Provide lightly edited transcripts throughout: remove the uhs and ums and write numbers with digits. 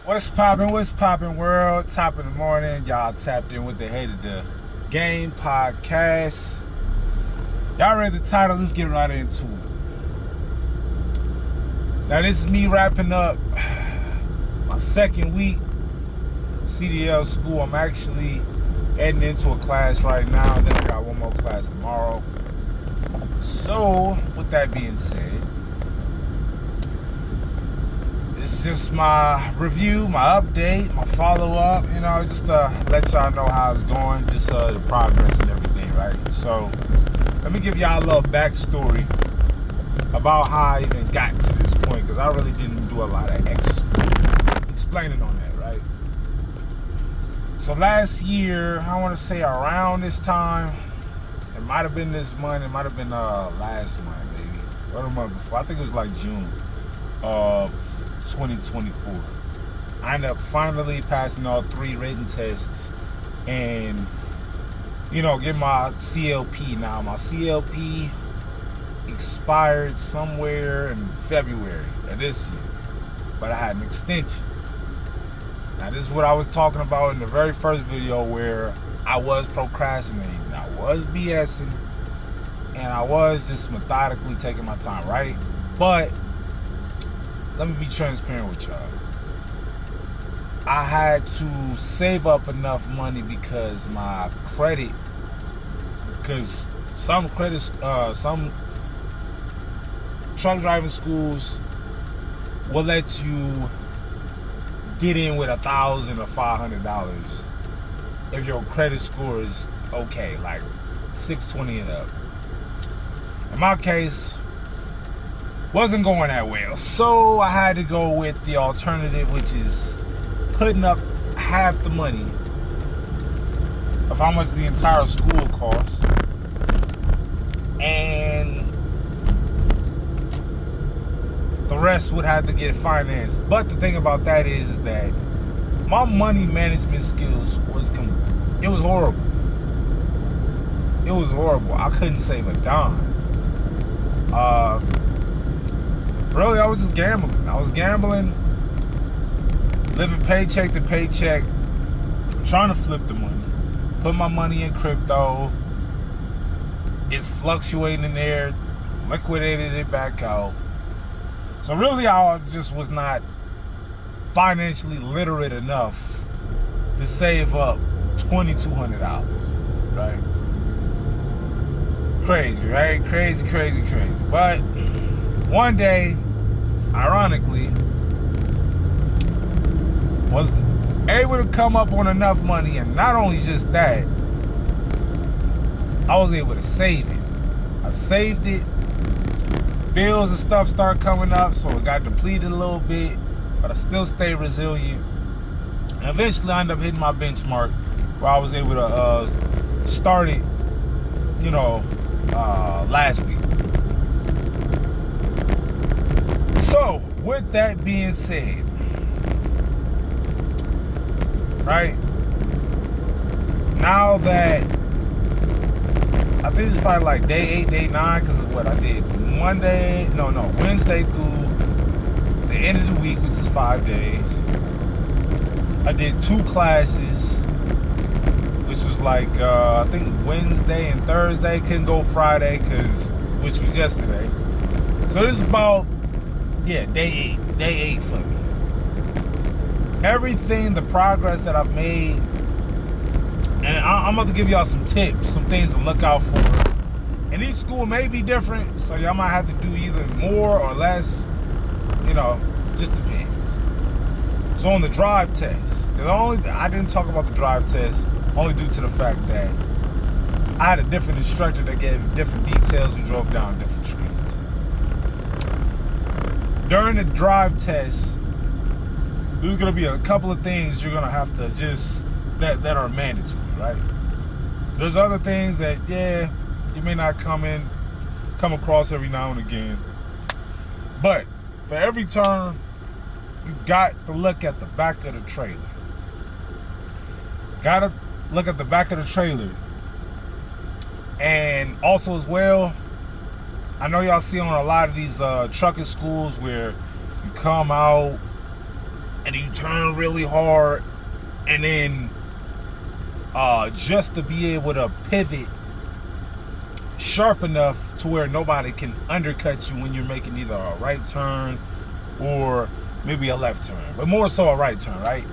What's poppin', world? Top of the morning. Y'all tapped in with the Head of the Game podcast. Y'all read the title. Let's get right into it. Now, this is me wrapping up my second week CDL school. I'm actually heading into a class right now. Then I got one more class tomorrow. So, with that being said, it's just my review, my update, my follow-up, just to let y'all know how it's going, just the progress and everything, right? So, let me give y'all a little backstory about how I even got to this point, because I really didn't do a lot of explaining on that, right? So, last year, I want to say around this time, it might have been this month, it might have been last month, maybe, or the month before. I think it was like June of 2024. I ended up finally passing all 3 written tests and, get my CLP. Now, my CLP expired somewhere in February of this year, but I had an extension. Now, this is what I was talking about in the very first video, where I was procrastinating, I was BSing, and I was just methodically taking my time, right? But let me be transparent with y'all. I had to save up enough money because some truck driving schools will let you get in with $1,000 or $500 if your credit score is okay, like 620 and up. In my case, wasn't going that well, so I had to go with the alternative, which is putting up half the money of how much the entire school costs, and the rest would have to get financed. But the thing about that is that my money management skills was horrible. It was horrible. I couldn't save a dime. Really, I was just gambling. I was gambling, living paycheck to paycheck, trying to flip the money, put my money in crypto. It's fluctuating in there, liquidated it back out. So really, I just was not financially literate enough to save up $2,200, right? Crazy, right? Crazy. But one day, ironically, was able to come up on enough money, and not only just that, I was able to save it. I saved it. Bills and stuff started coming up, so it got depleted a little bit, but I still stayed resilient. And eventually I ended up hitting my benchmark where I was able to start it, last week. So, with that being said, right, now that I think it's probably like day 8, day 9, because of what I did Wednesday through the end of the week, which is 5 days. I did 2 classes, which was like, I think Wednesday and Thursday. Couldn't go Friday, which was yesterday. So this is about, day 8 for me. Everything, the progress that I've made, and I'm about to give y'all some tips, some things to look out for. And each school may be different, so y'all might have to do either more or less, just depends. So on the drive test, because I didn't talk about the drive test, only due to the fact that I had a different instructor that gave different details. We drove down different streets. During the drive test, there's going to be a couple of things you're going to have to that are mandatory, right? There's other things that, you may not come across every now and again. But for every turn, you got to look at the back of the trailer. Got to look at the back of the trailer. And also as well, I know y'all see on a lot of these trucking schools where you come out and you turn really hard, and then just to be able to pivot sharp enough to where nobody can undercut you when you're making either a right turn or maybe a left turn, but more so a right turn, right?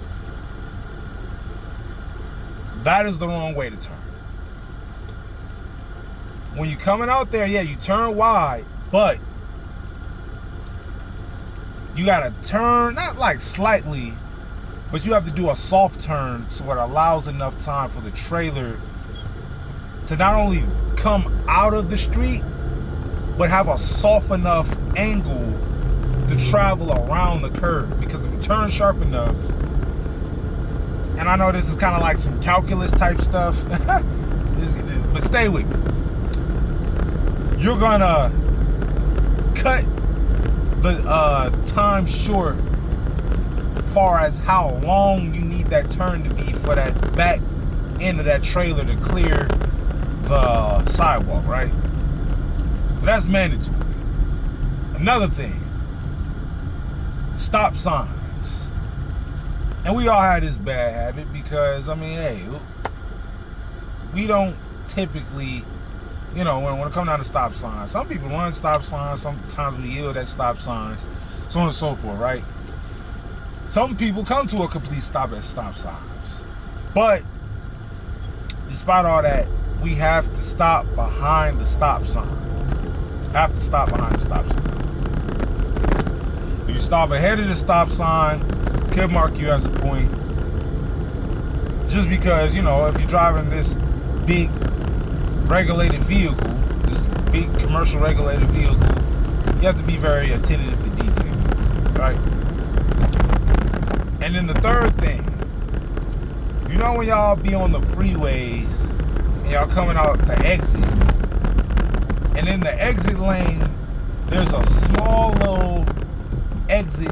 That is the wrong way to turn. When you're coming out there, yeah, you turn wide, but you gotta turn, not like slightly, but you have to do a soft turn so it allows enough time for the trailer to not only come out of the street, but have a soft enough angle to travel around the curve. Because if you turn sharp enough, and I know this is kind of like some calculus type stuff, but stay with me. You're gonna cut the time short far as how long you need that turn to be for that back end of that trailer to clear the sidewalk, right? So that's mandatory. Another thing, stop signs. And we all have this bad habit because, I mean, hey, we don't typically, you know, when it comes down to stop signs, some people run stop signs, sometimes we yield at stop signs, so on and so forth, right? Some people come to a complete stop at stop signs. But despite all that, we have to stop behind the stop sign. Have to stop behind the stop sign. If you stop ahead of the stop sign, could mark you as a point. Just because, you know, if you're driving this big regulated vehicle, this big commercial regulated vehicle, you have to be very attentive to detail, right? And then the third thing, you know when y'all be on the freeways and y'all coming out the exit, and in the exit lane, there's a small little exit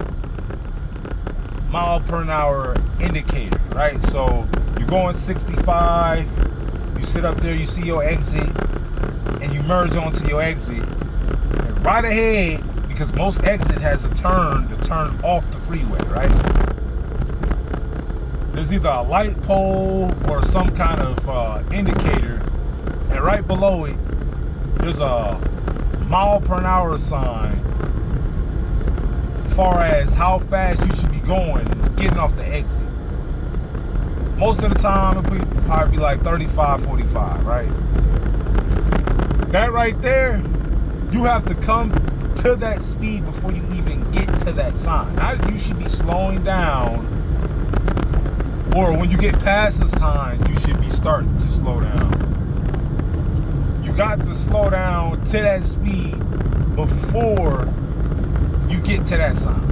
mile per hour indicator, right? So you're going 65, you sit up there, you see your exit, and you merge onto your exit. And right ahead, because most exit has a turn to turn off the freeway, right? There's either a light pole or some kind of indicator, and right below it, there's a mile per hour sign as far as how fast you should be going getting off the exit. Most of the time, it would probably be like 35, 45, right? That right there, you have to come to that speed before you even get to that sign. Now, you should be slowing down, or when you get past the sign, you should be starting to slow down. You got to slow down to that speed before you get to that sign.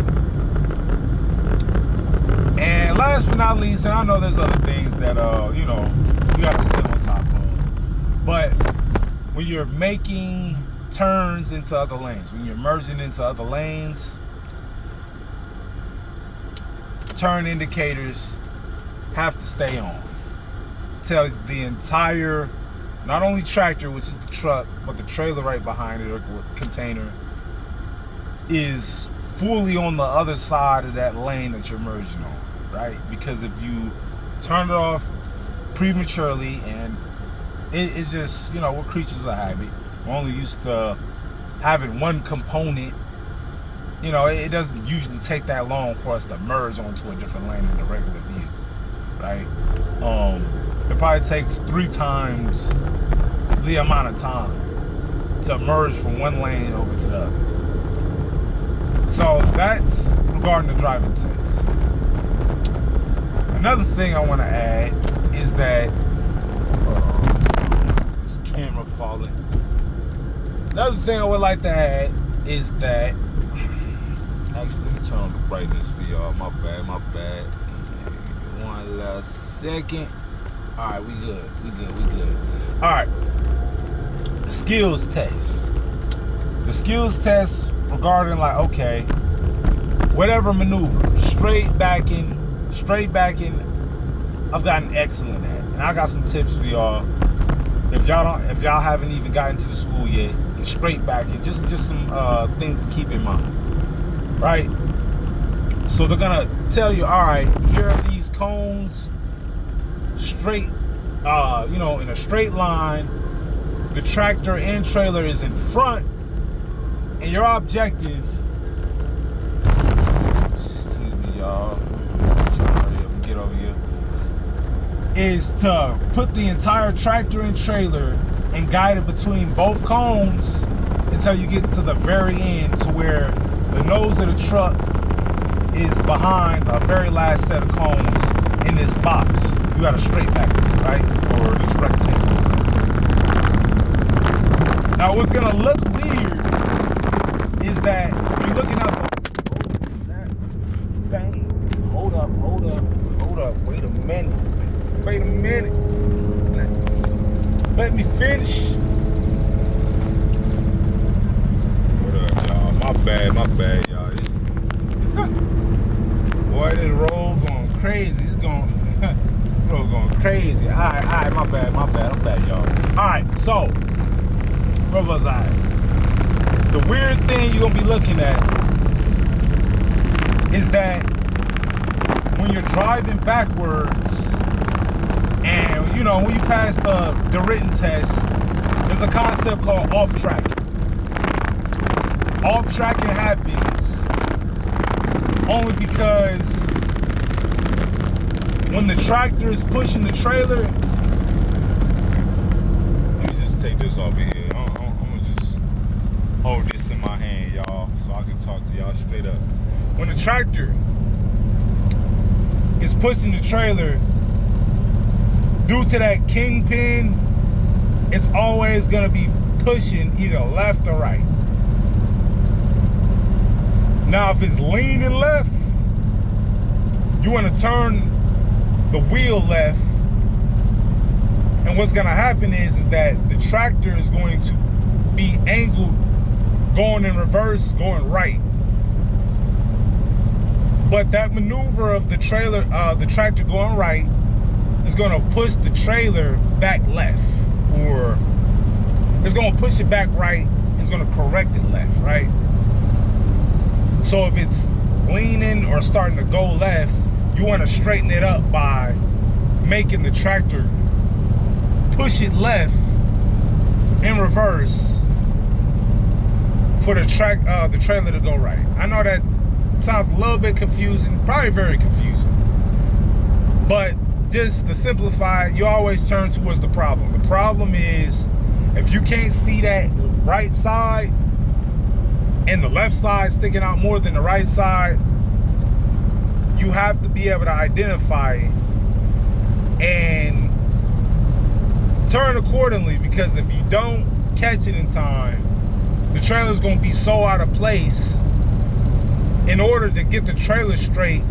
And last but not least, and I know there's other things that you know, you gotta stay on top of. But when you're making turns into other lanes, when you're merging into other lanes, turn indicators have to stay on. Tell the entire, not only tractor, which is the truck, but the trailer right behind it, or container, is fully on the other side of that lane that you're merging on, right? Because if you turn it off prematurely, and it's just, you know, we're creatures of habit. We're only used to having one component. You know, it doesn't usually take that long for us to merge onto a different lane in a regular vehicle, right? It probably takes 3 times the amount of time to merge from one lane over to the other. So that's regarding the driving test. Another thing I want to add is that this camera falling. Another thing I would like to add is that, actually, let me turn on the brightness for y'all. My bad. One last second. All right, we good. All right. The skills test. The skills test regarding, like, okay, whatever maneuver, straight backing, I've gotten excellent at. And I got some tips for y'all. If y'all haven't even gotten to the school yet, straight backing, just some things to keep in mind, right? So they're gonna tell you, all right, here are these cones, straight, in a straight line. The tractor and trailer is in front, and your objective, excuse me, y'all, I'm trying to hurry up and get over here, is to put the entire tractor and trailer and guide it between both cones until you get to the very end, to where the nose of the truck is behind the very last set of cones in this box. You got a straight back, right? Or this rectangle. Now what's gonna look weird is that you're looking at the bang. Hold up, wait a minute. Let me finish. What up, y'all? My bad, y'all. Boy, this road going crazy. It's going crazy. All right, my bad, I'm bad, y'all. All right, so, where was I? The weird thing you're gonna be looking at is that when you're driving backwards, and when you pass the written test, there's a concept called off-tracking. Off-tracking happens only because when the tractor is pushing the trailer, let me just take this over here. I'm gonna just hold this in my hand, y'all, so I can talk to y'all straight up. When the tractor is pushing the trailer, due to that kingpin, it's always gonna be pushing either left or right. Now, if it's leaning left, you want to turn the wheel left, and what's going to happen is that the tractor is going to be angled, going in reverse, going right. But that maneuver of the tractor going right, is going to push the trailer back left, or it's going to push it back right. It's going to correct it left, right? So if it's leaning or starting to go left, you want to straighten it up by making the tractor push it left in reverse for the trailer to go right. I know that sounds a little bit confusing, probably very confusing, but just to simplify, you always turn towards the problem. The problem is, if you can't see that right side and the left side sticking out more than the right side, you have to be able to identify it and turn accordingly, because if you don't catch it in time, the trailer's going to be so out of place. In order to get the trailer straight,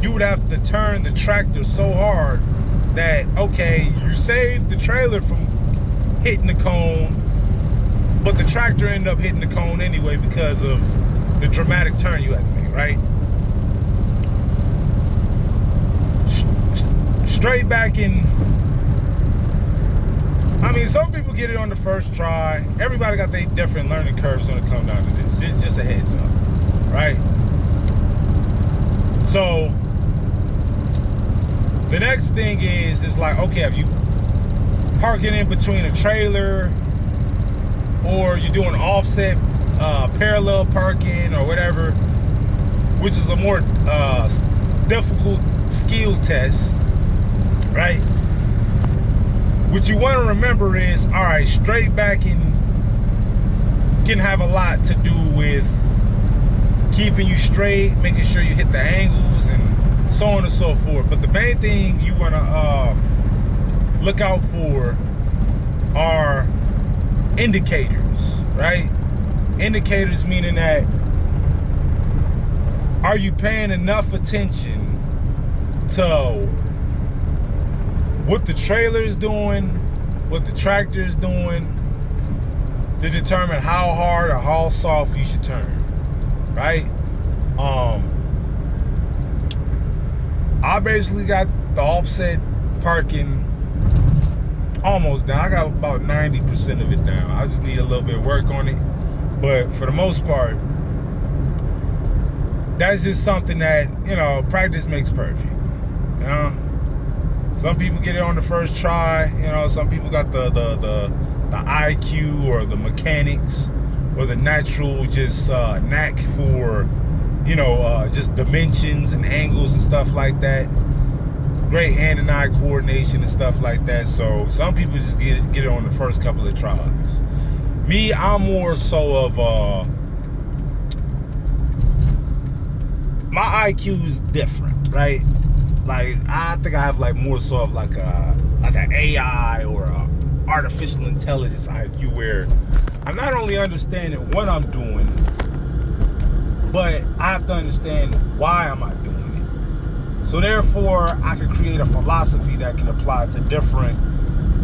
you would have to turn the tractor so hard that, okay, you saved the trailer from hitting the cone, but the tractor ended up hitting the cone anyway because of the dramatic turn you had to make, right? Straight back in, I mean, some people get it on the first try. Everybody got their different learning curves when it comes down to this. Just a heads up, right? So the next thing is like, okay, if you parking in between a trailer, or you're doing offset parallel parking or whatever, which is a more difficult skill test, right? What you want to remember is, all right, straight backing can have a lot to do with keeping you straight, making sure you hit the angles, and so on and so forth. But the main thing you want to look out for are indicators, right? Indicators meaning that, are you paying enough attention to what the trailer is doing, what the tractor is doing, to determine how hard or how soft you should turn, right? I basically got the offset parking almost down. I got about 90% of it down. I just need a little bit of work on it. But for the most part, that's just something that, practice makes perfect. Some people get it on the first try. Some people got the IQ or the mechanics or the natural just knack for, just dimensions and angles and stuff like that. Great hand and eye coordination and stuff like that. So some people just get it on the first couple of tries. Me, I'm more so of my IQ is different, right? Like I think I have like more so of like an AI or a artificial intelligence IQ, where I'm not only understanding what I'm doing, but I have to understand why am I doing it. So therefore, I can create a philosophy that can apply to different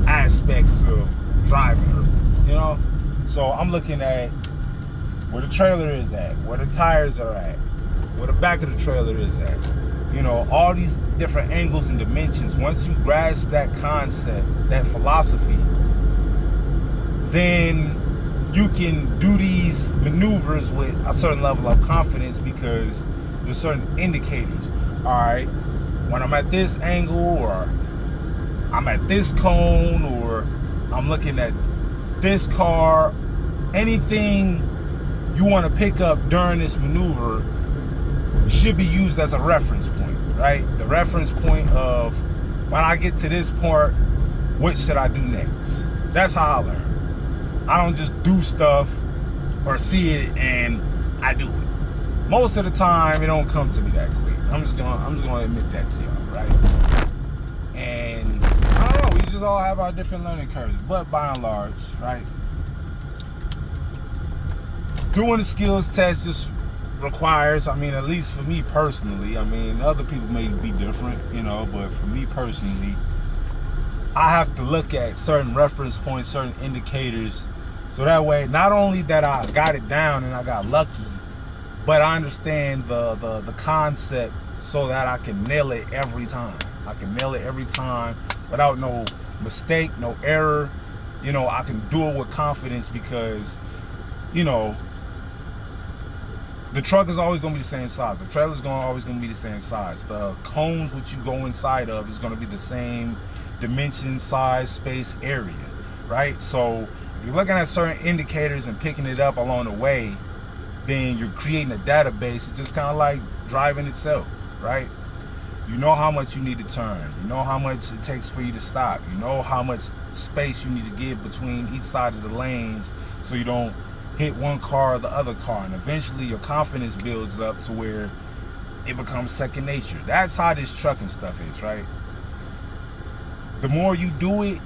aspects of driving, So I'm looking at where the trailer is at, where the tires are at, where the back of the trailer is at. All these different angles and dimensions. Once you grasp that concept, that philosophy, then you can do these maneuvers with a certain level of confidence, because there's certain indicators. All right, when I'm at this angle, or I'm at this cone, or I'm looking at this car, anything you want to pick up during this maneuver should be used as a reference point, right? The reference point of, when I get to this part, what should I do next? That's how I learn. I don't just do stuff or see it and I do it. Most of the time, it don't come to me that quick. I'm just gonna admit that to y'all, right? And I don't know, we just all have our different learning curves, but by and large, right? Doing the skills test just requires, at least for me personally, other people may be different, but for me personally, I have to look at certain reference points, certain indicators, so that way, not only that I got it down and I got lucky, but I understand the concept so that I can nail it every time. I can nail it every time without no mistake, no error. I can do it with confidence, because, the truck is always going to be the same size. The trailer is always going to be the same size. The cones which you go inside of is going to be the same dimension, size, space, area, right? So if you're looking at certain indicators and picking it up along the way, then you're creating a database. It's just kind of like driving itself, right? You know how much you need to turn. You know how much it takes for you to stop. You know how much space you need to give between each side of the lanes so you don't hit one car or the other car. And eventually your confidence builds up to where it becomes second nature. That's how this trucking stuff is, right? The more you do it,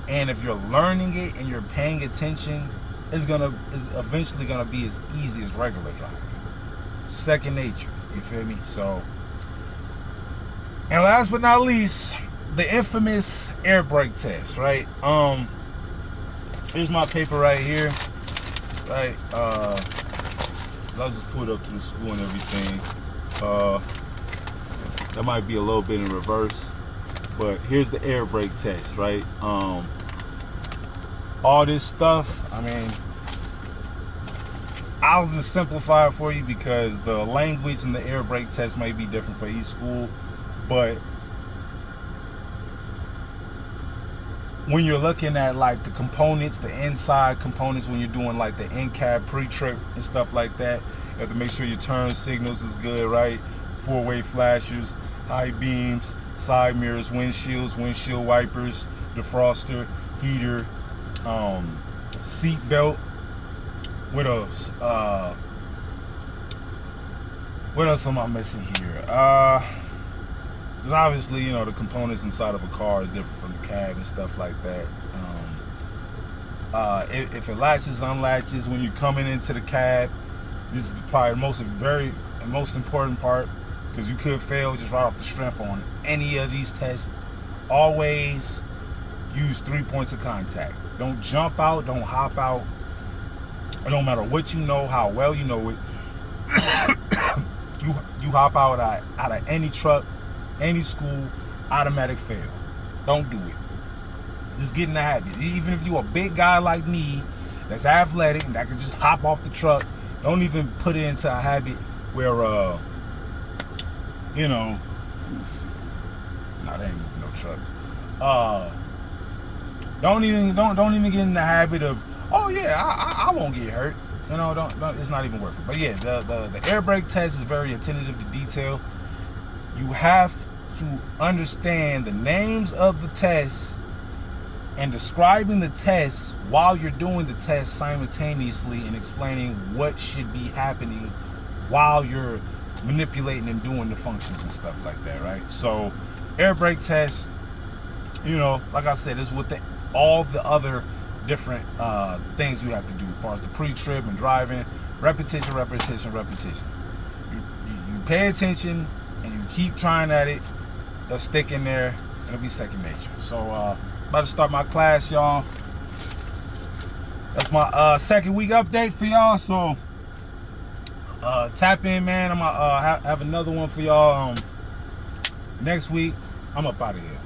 and if you're learning it and you're paying attention, it's eventually gonna be as easy as regular driving. Second nature, you feel me? So, and last but not least, the infamous air brake test, right? Here's my paper right here, right? I'll just put it up to the school and everything. That might be a little bit in reverse, but here's the air brake test, right? All this stuff, I'll just simplify it for you, because the language in the air brake test may be different for each school. But when you're looking at like the components, the inside components, when you're doing like the in-cab pre-trip and stuff like that, you have to make sure your turn signals is good, right? Four-way flashers, high beams, side mirrors, windshields, windshield wipers, defroster, heater, seat belt. What else? What else am I missing here? Because obviously, the components inside of a car is different from the cab and stuff like that. If it latches, unlatches when you're coming into the cab, this is probably the most important part, because you could fail just right off the strength on any of these tests. Always use 3 points of contact. Don't jump out, don't hop out. It don't matter what you know, how well you know it. you hop out of any truck, any school, automatic fail. Don't do it. Just get in the habit. Even if you're a big guy like me, that's athletic and that can just hop off the truck, don't even put it into a habit where you know, let me see. Nah, they ain't moving no trucks. Don't even get in the habit of, oh yeah, I won't get hurt. You know, don't it's not even worth it. But yeah, the air brake test is very attentive to detail. You have to understand the names of the tests and describing the tests while you're doing the test simultaneously and explaining what should be happening while you're manipulating and doing the functions and stuff like that, right? So air brake test, you know, like I said, is with all the other different things you have to do as far as the pre-trip and driving. Repetition. You pay attention and you keep trying at it. They'll stick in there. It'll be second nature. So about to start my class, y'all. That's my second week update for y'all. So tap in, man. I'm gonna have another one for y'all next week. I'm up out of here.